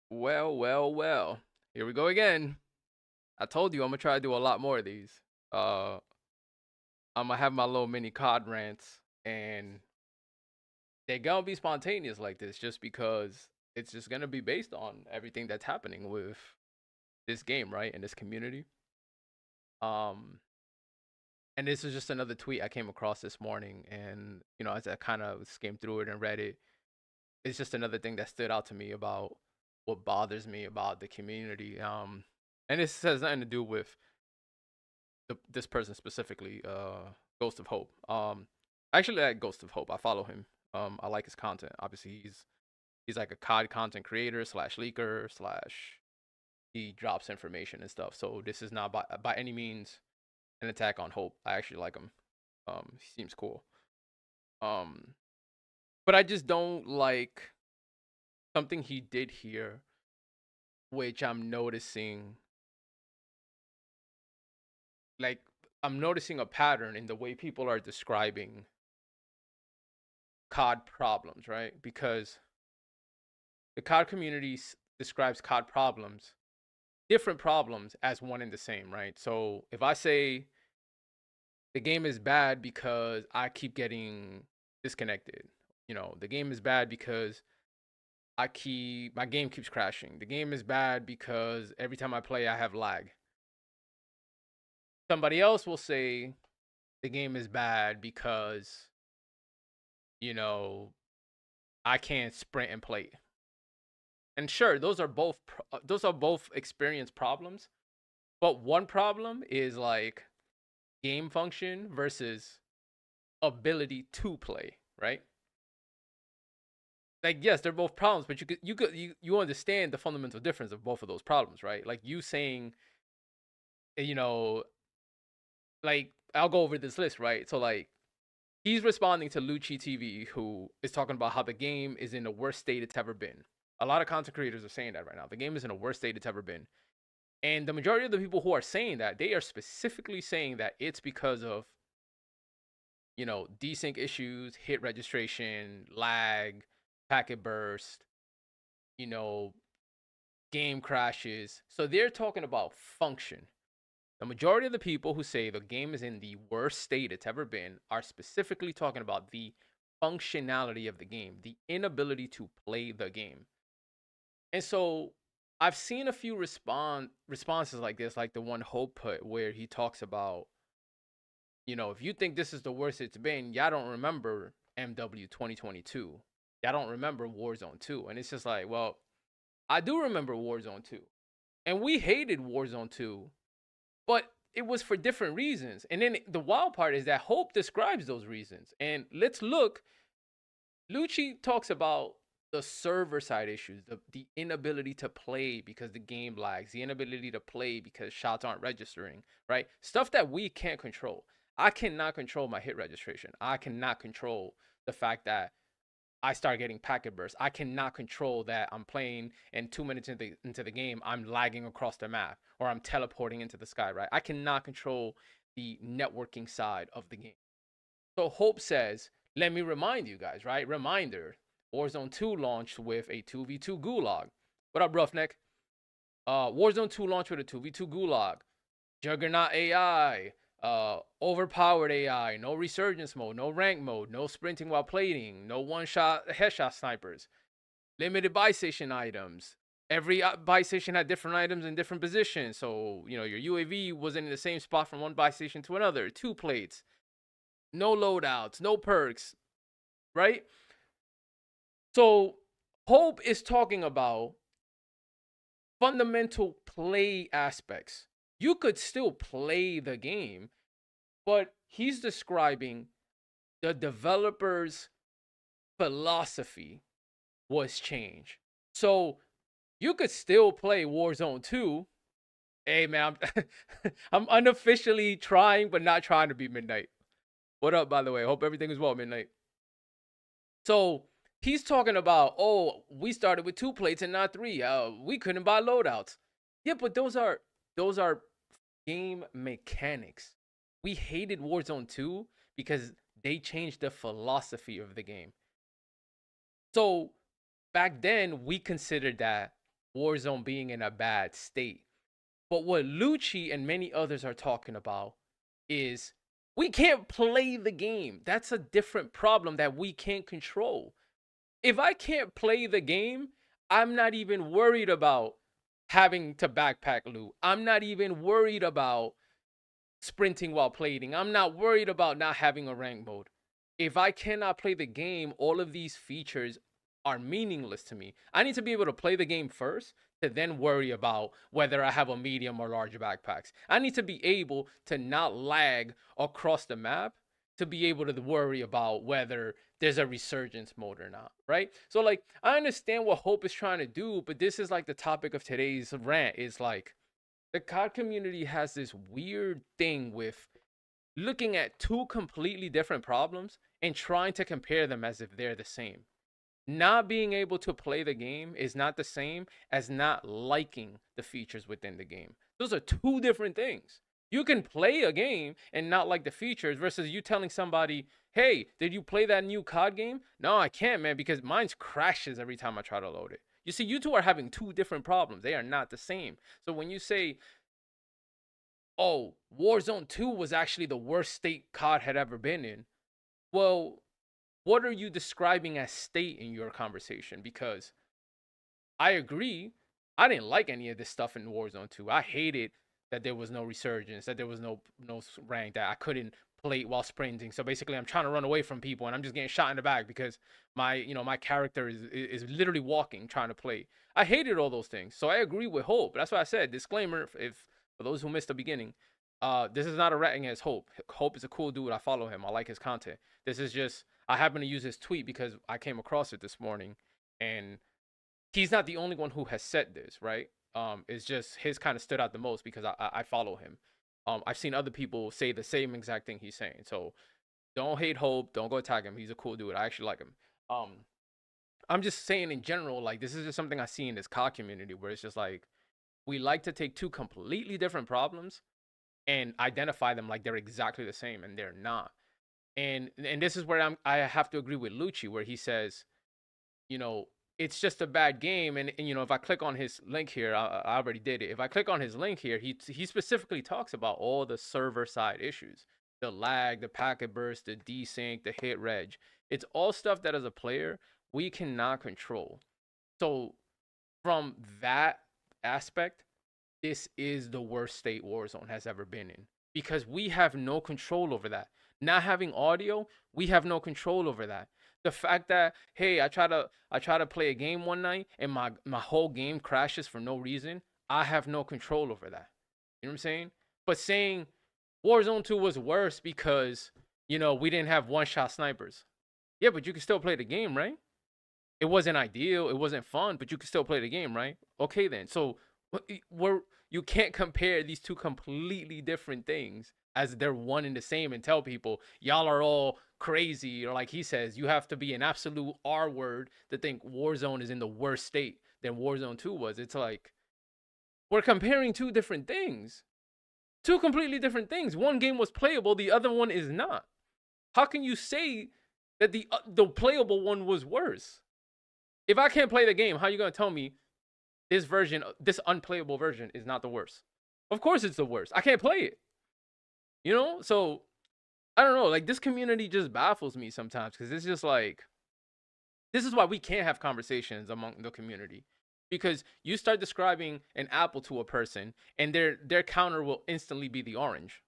Well, well, well. Here we go again. I told you I'm gonna try to do a lot more of these. Uh, I'm gonna have my little mini COD rants, and they're gonna be spontaneous like this, just because it's just gonna be based on everything that's happening with this game, right, in this community. Um, and this is just another tweet I came across this morning, and as I kind of skimmed through it and read it, it's just another thing that stood out to me about what bothers me about the community. And this has nothing to do with this person specifically, Ghost of Hope. I actually like Ghost of Hope. I follow him. I like his content. Obviously, he's like a COD content creator slash leaker slash he drops information and stuff. So this is not by any means an attack on Hope. I actually like him. He seems cool. Um, but I just don't like something he did here, which I'm noticing. Like I'm noticing a pattern in the way people are describing COD problems, right? Because the COD community describes COD problems, different problems, as one and the same, right? So if I say the game is bad because I keep getting disconnected, the game is bad because my game keeps crashing. The game is bad because every time I play I have lag. Somebody else will say the game is bad because you know I can't sprint and play. And sure, those are both experience problems, but one problem is like game function versus ability to play, right? Like yes, they're both problems, but you understand the fundamental difference of both of those problems, right? Like you saying, you know, like I'll go over this list, right? So like he's responding to Lucci TV, who is talking about how the game is in the worst state it's ever been. A lot of content creators are saying that right now. The game is in the worst state it's ever been. And the majority of the people who are saying that, they are specifically saying that it's because of, desync issues, hit registration, lag, packet burst, you know, game crashes. So they're talking about function. The majority of the people who say the game is in the worst state it's ever been are specifically talking about the functionality of the game, the inability to play the game. And so I've seen a few responses like this, like the one Hope put, where he talks about, if you think this is the worst it's been, y'all don't remember MW 2022. Y'all don't remember Warzone 2. And it's just like, well, I do remember Warzone 2. And we hated Warzone 2, but it was for different reasons. And then the wild part is that Hope describes those reasons. And let's look. Lucci talks about the server side issues, the inability to play because the game lags, the inability to play because shots aren't registering, right? Stuff that we can't control. I cannot control my hit registration. I cannot control the fact that I start getting packet bursts. I cannot control that I'm playing and 2 minutes into the game, I'm lagging across the map or I'm teleporting into the sky, right? I cannot control the networking side of the game. So Hope says, let me remind you guys, right? Reminder, Warzone 2 launched with a 2v2 gulag. What up, Roughneck? Warzone 2 launched with a 2v2 gulag. Juggernaut AI, overpowered AI, no resurgence mode, no rank mode, no sprinting while plating, no one-shot headshot snipers, limited buy station items. Every buy station had different items in different positions. So, your UAV wasn't in the same spot from one buy station to another. 2 plates, no loadouts, no perks, right? So, Hope is talking about fundamental play aspects. You could still play the game, but he's describing the developer's philosophy was changed. So you could still play Warzone 2. Hey man, I'm unofficially trying, but not trying to be Midnight. What up, by the way? Hope everything is well, Midnight. So he's talking about, oh, we started with 2 plates and not 3. We couldn't buy loadouts. Yeah, but those are game mechanics. We hated Warzone 2 because they changed the philosophy of the game. So back then we considered that Warzone being in a bad state. But what Lucci and many others are talking about is we can't play the game. That's a different problem that we can't control. If I can't play the game, I'm not even worried about having to backpack loot. I'm not even worried about sprinting while plating. I'm not worried about not having a rank mode. If I cannot play the game, all of these features are meaningless to me. I need to be able to play the game first to then worry about whether I have a medium or large backpacks. I need to be able to not lag across the map to be able to worry about whether there's a resurgence mode or not, right? So like I understand what Hope is trying to do, but this is like the topic of today's rant is like the COD community has this weird thing with looking at two completely different problems and trying to compare them as if they're the same. Not being able to play the game is not the same as not liking the features within the game. Those are two different things. You can play a game and not like the features versus you telling somebody, hey, did you play that new COD game? No, I can't, man, because mine crashes every time I try to load it. You see, you two are having two different problems. They are not the same. So when you say, oh, Warzone 2 was actually the worst state COD had ever been in, well, what are you describing as state in your conversation? Because I agree, I didn't like any of this stuff in Warzone 2. I hated that there was no resurgence, that there was no rank, that I couldn't play while sprinting. So basically, I'm trying to run away from people, and I'm just getting shot in the back because my character is literally walking trying to play. I hated all those things. So I agree with Hope. That's why I said disclaimer. If for those who missed the beginning, this is not a rat against Hope. Hope is a cool dude. I follow him. I like his content. This is just I happen to use his tweet because I came across it this morning, and he's not the only one who has said this, right? It's just his kind of stood out the most because I follow him. I've seen other people say the same exact thing he's saying. So don't hate Hope. Don't go attack him. He's a cool dude. I actually like him. Um, I'm just saying in general, like this is just something I see in this COD community where it's just like we like to take two completely different problems and identify them like they're exactly the same, and they're not. And this is where I have to agree with Lucci, where he says, you know, it's just a bad game. And if I click on his link here, I already did it. If I click on his link here, he specifically talks about all the server side issues, the lag, the packet burst, the desync, the hit reg. It's all stuff that as a player we cannot control. So from that aspect, this is the worst state Warzone has ever been in because we have no control over that. Not having audio, we have no control over that. The fact that hey, I try to play a game one night and my whole game crashes for no reason, I have no control over that. You know what I'm saying? But saying Warzone 2 was worse because we didn't have one-shot snipers. Yeah, but you can still play the game, right? It wasn't ideal, it wasn't fun, but you can still play the game, right? Okay then. So you can't compare these two completely different things as they're one and the same and tell people y'all are all crazy, or like he says, you have to be an absolute R word to think Warzone is in the worst state than Warzone 2 was. It's like we're comparing two different things. Two completely different things. One game was playable, the other one is not. How can you say that the playable one was worse? If I can't play the game, how are you going to tell me this unplayable version is not the worst? Of course it's the worst. I can't play it. So I don't know. Like this community just baffles me sometimes because it's just like this is why we can't have conversations among the community, because you start describing an apple to a person and their counter will instantly be the orange.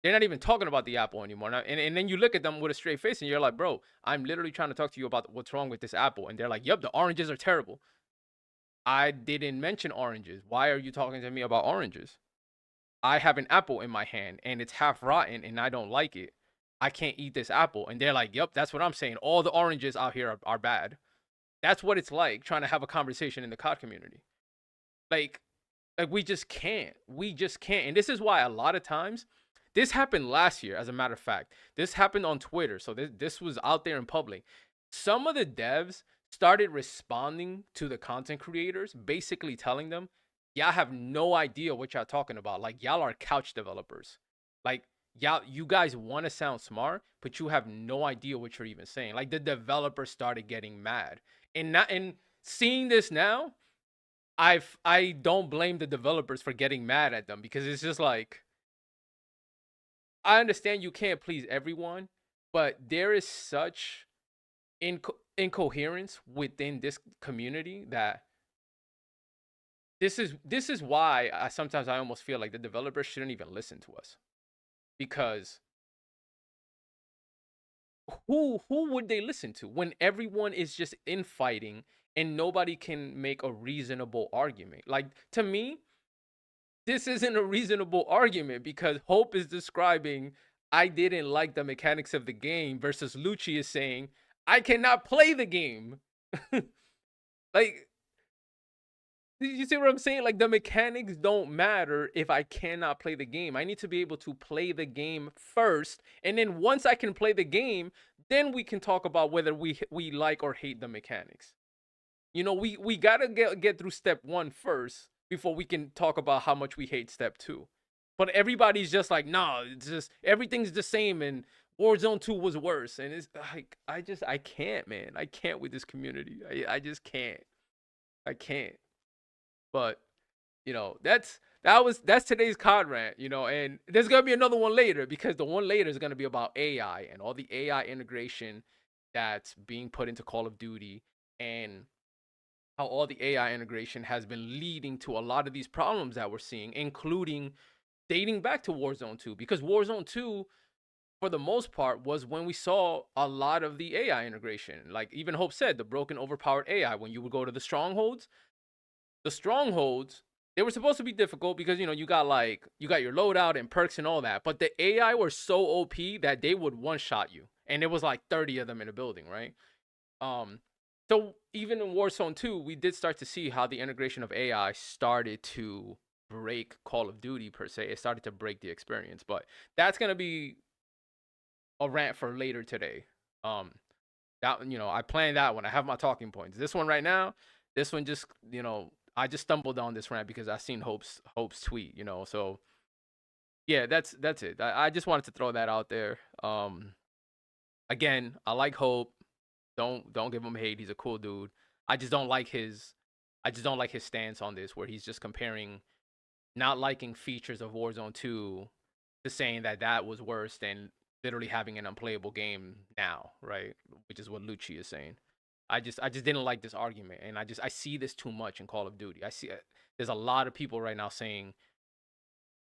They're not even talking about the apple anymore. Now, and then you look at them with a straight face and you're like, bro, I'm literally trying to talk to you about what's wrong with this apple. And they're like, yep, the oranges are terrible. I didn't mention oranges. Why are you talking to me about oranges? I have an apple in my hand and it's half rotten and I don't like it. I can't eat this apple. And they're like, yep, that's what I'm saying. All the oranges out here are bad. That's what it's like trying to have a conversation in the COD community. Like we just can't. We just can't. And this is why a lot of times, this happened last year, as a matter of fact. This happened on Twitter. So this was out there in public. Some of the devs started responding to the content creators, basically telling them, y'all have no idea what y'all talking about. Like, y'all are couch developers. Like, you guys want to sound smart, but you have no idea what you're even saying. Like, the developers started getting mad. And seeing this now, I don't blame the developers for getting mad at them, because it's just like, I understand you can't please everyone, but there is such incoherence within this community that this is why sometimes I almost feel like the developers shouldn't even listen to us, because who would they listen to when everyone is just infighting and nobody can make a reasonable argument? Like, to me, this isn't a reasonable argument, because Hope is describing, I didn't like the mechanics of the game, versus Lucci is saying, I cannot play the game. Like, you see what I'm saying? Like, the mechanics don't matter if I cannot play the game. I need to be able to play the game first, and then once I can play the game, then we can talk about whether we like or hate the mechanics. We gotta get through step one first before we can talk about how much we hate step two. But everybody's just like, nah, it's just everything's the same, and Warzone 2 was worse. And it's like, I can't, man. I can't with this community. I just can't. I can't. But that's today's COD rant, and there's gonna be another one later, because the one later is gonna be about AI and all the AI integration that's being put into Call of Duty, and how all the AI integration has been leading to a lot of these problems that we're seeing, including dating back to Warzone 2, because Warzone 2, for the most part, was when we saw a lot of the AI integration. Like, even Hope said, the broken, overpowered AI. When you would go to the strongholds, they were supposed to be difficult because you got your loadout and perks and all that, but the AI were so OP that they would one shot you, and there was like 30 of them in a building, right? Um, so even in Warzone 2, we did start to see how the integration of AI started to break Call of Duty per se. It started to break the experience, but that's gonna be a rant for later today. Um, that I planned that one. I have my talking points. This one right now, this one just I just stumbled on this rant because I seen Hope's tweet. So yeah, that's it. I just wanted to throw that out there. Again, I like Hope. Don't give him hate. He's a cool dude. I just don't like his stance on this, where he's just comparing not liking features of Warzone 2 to saying that was worse than literally having an unplayable game now, right? Which is what Lucci is saying. I just didn't like this argument, and I see this too much in Call of Duty. I see there's a lot of people right now saying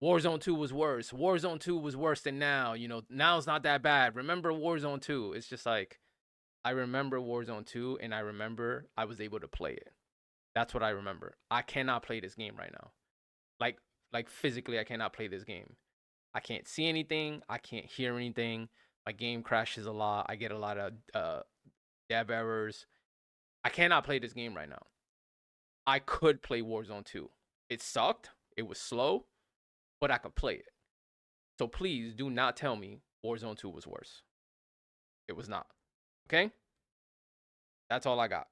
Warzone 2 was worse. Warzone 2 was worse than now. Now's not that bad. Remember Warzone 2? It's just like, I remember Warzone 2, and I remember I was able to play it. That's what I remember. I cannot play this game right now. Like like physically, I cannot play this game. I can't see anything. I can't hear anything. My game crashes a lot. I get a lot of dev errors. I cannot play this game right now. I could play Warzone 2. It sucked. It was slow, but I could play it. So please do not tell me Warzone 2 was worse. It was not. Okay? That's all I got.